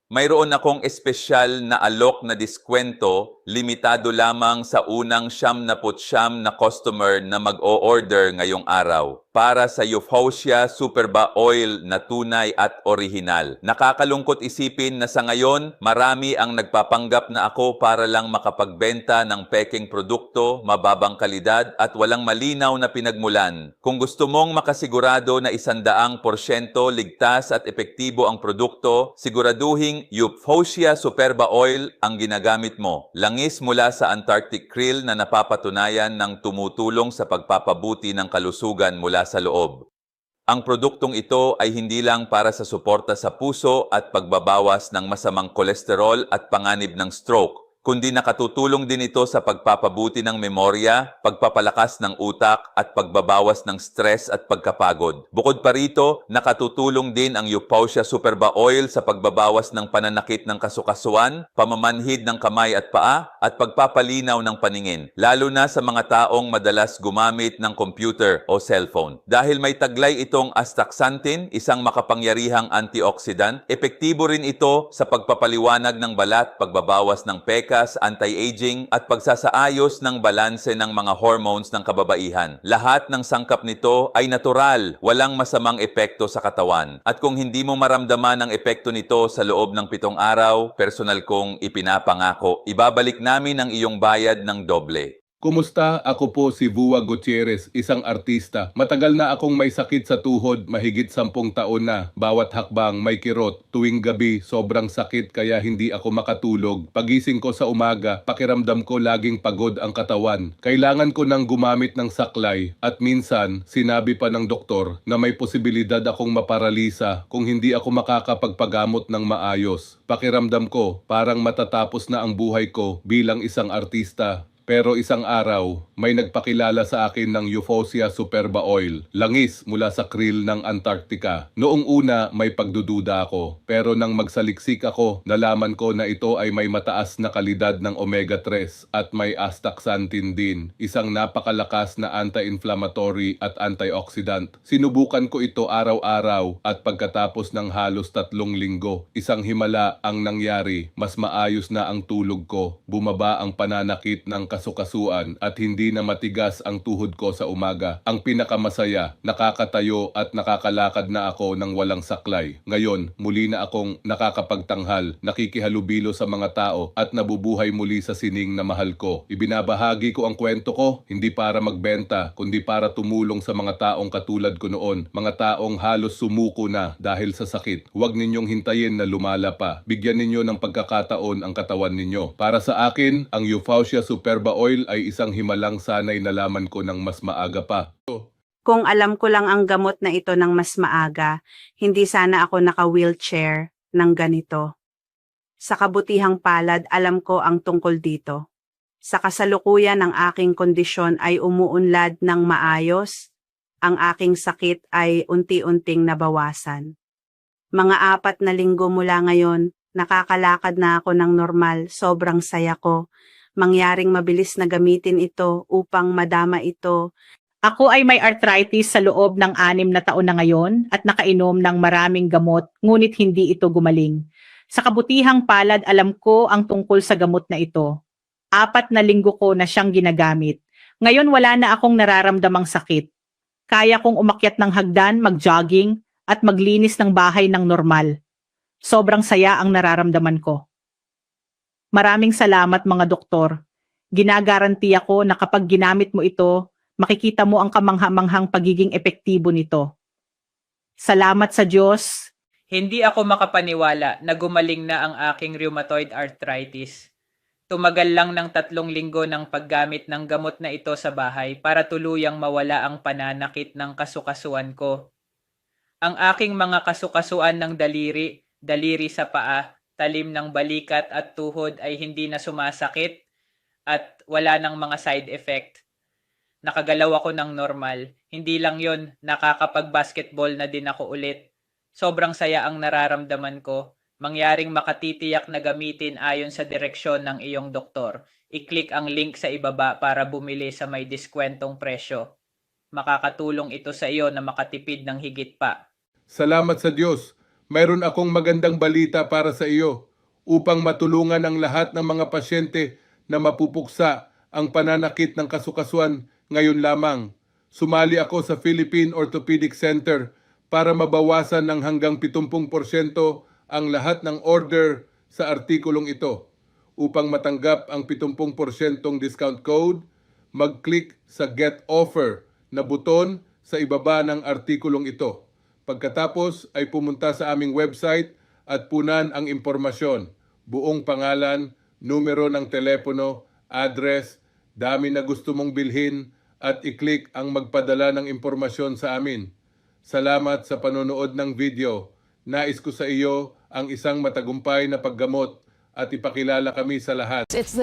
Mayroon akong espesyal na alok na diskwento, limitado lamang sa unang 79 na customer na mag-o-order ngayong araw para sa Euphosia Superba Oil na tunay at orihinal. Nakakalungkot isipin na sa ngayon, marami ang nagpapanggap na ako para lang makapagbenta ng peking produkto, mababang kalidad at walang malinaw na pinagmulan. Kung gusto mong makasigurado na 100% ligtas at epektibo ang produkto, siguraduhin Euphosia Superba Oil ang ginagamit mo. Langis mula sa Antarctic krill na napapatunayan ng tumutulong sa pagpapabuti ng kalusugan mula sa loob. Ang produktong ito ay hindi lang para sa suporta sa puso at pagbabawas ng masamang kolesterol at panganib ng stroke, kundi nakatutulong din ito sa pagpapabuti ng memorya, pagpapalakas ng utak at pagbabawas ng stress at pagkapagod. Bukod pa rito, nakatutulong din ang Euphosia Superba Oil sa pagbabawas ng pananakit ng kasukasuan, pamamanhid ng kamay at paa, at pagpapalinaw ng paningin, lalo na sa mga taong madalas gumamit ng computer o cellphone. Dahil may taglay itong astaxanthin, isang makapangyarihang antioxidant, epektibo rin ito sa pagpapaliwanag ng balat, pagbabawas ng peka, anti-aging at pagsasaayos ng balanse ng mga hormones ng kababaihan. Lahat ng sangkap nito ay natural, walang masamang epekto sa katawan. At kung hindi mo maramdaman ang epekto nito sa loob ng 7 araw, personal kong ipinapangako, ibabalik namin ang iyong bayad ng doble. Kumusta? Ako po si Bua Gutierrez, isang artista. Matagal na akong may sakit sa tuhod, mahigit 10 taon na. Bawat hakbang may kirot. Tuwing gabi, sobrang sakit kaya hindi ako makatulog. Pagising ko sa umaga, pakiramdam ko laging pagod ang katawan. Kailangan ko nang gumamit ng saklay at minsan, sinabi pa ng doktor na may posibilidad akong maparalisa kung hindi ako makakapagpagamot ng maayos. Pakiramdam ko, parang matatapos na ang buhay ko bilang isang artista. Pero isang araw, may nagpakilala sa akin ng Euphosia Superba Oil, langis mula sa krill ng Antarctica. Noong una, may pagdududa ako. Pero nang magsaliksik ako, nalaman ko na ito ay may mataas na kalidad ng omega-3 at may astaxanthin din, isang napakalakas na anti-inflammatory at antioxidant. Sinubukan ko ito araw-araw at pagkatapos ng halos 3 linggo, isang himala ang nangyari. Mas maayos na ang tulog ko, bumaba ang pananakit ng kasukasuan at hindi na matigas ang tuhod ko sa umaga. Ang pinakamasaya, nakakatayo at nakakalakad na ako ng walang saklay. Ngayon, muli na akong nakakapagtanghal, nakikihalubilo sa mga tao at nabubuhay muli sa sining na mahal ko. Ibinabahagi ko ang kwento ko, hindi para magbenta, kundi para tumulong sa mga taong katulad ko noon. Mga taong halos sumuko na dahil sa sakit. Huwag ninyong hintayin na lumala pa. Bigyan ninyo ng pagkakataon ang katawan ninyo. Para sa akin, ang Euphosia Superba Oil ay isang himalang sanay nalaman ko ng mas maaga pa. Kung alam ko lang ang gamot na ito ng mas maaga, hindi sana ako naka-wheelchair ng ganito. Sa kabutihang palad, alam ko ang tungkol dito. Sa kasalukuyan ng aking kondisyon ay umuunlad ng maayos, ang aking sakit ay unti-unting nabawasan. Mga 4 na linggo mula ngayon, nakakalakad na ako ng normal, sobrang saya ko. Mangyaring mabilis na gamitin ito upang madama ito. Ako ay may arthritis sa loob ng 6 na taon na ngayon at nakainom ng maraming gamot ngunit hindi ito gumaling. Sa kabutihang palad alam ko ang tungkol sa gamot na ito. 4 na linggo ko na siyang ginagamit. Ngayon wala na akong nararamdamang sakit. Kaya kong umakyat ng hagdan, mag-jogging at maglinis ng bahay ng normal. Sobrang saya ang nararamdaman ko. Maraming salamat mga doktor. Ginagaranti ako na kapag ginamit mo ito, makikita mo ang kamangha-manghang pagiging epektibo nito. Salamat sa Diyos. Hindi ako makapaniwala na gumaling na ang aking rheumatoid arthritis. Tumagal lang ng 3 linggo ng paggamit ng gamot na ito sa bahay para tuluyang mawala ang pananakit ng kasukasuan ko. Ang aking mga kasukasuan ng daliri sa paa, talim ng balikat at tuhod ay hindi na sumasakit at wala ng mga side effect. Nakagalaw ako ng normal. Hindi lang yon, nakakapag-basketball na din ako ulit. Sobrang saya ang nararamdaman ko. Mangyaring makatitiyak na gamitin ayon sa direksyon ng iyong doktor. I-click ang link sa ibaba para bumili sa may diskwentong presyo. Makakatulong ito sa iyo na makatipid ng higit pa. Salamat sa Diyos. mayroon akong magandang balita para sa iyo upang matulungan ang lahat ng mga pasyente na mapupuksa ang pananakit ng kasukasuan ngayon lamang. Sumali ako sa Philippine Orthopedic Center para mabawasan ng hanggang 70% ang lahat ng order sa artikulong ito. Upang matanggap ang 70% discount code, mag-click sa Get Offer na buton sa ibaba ng artikulong ito. Pagkatapos ay pumunta sa aming website at punan ang impormasyon, buong pangalan, numero ng telepono, address, dami na gusto mong bilhin at i-click ang magpadala ng impormasyon sa amin. Salamat sa panonood ng video. Nais ko sa iyo ang isang matagumpay na paggamot at ipakilala kami sa lahat. It's the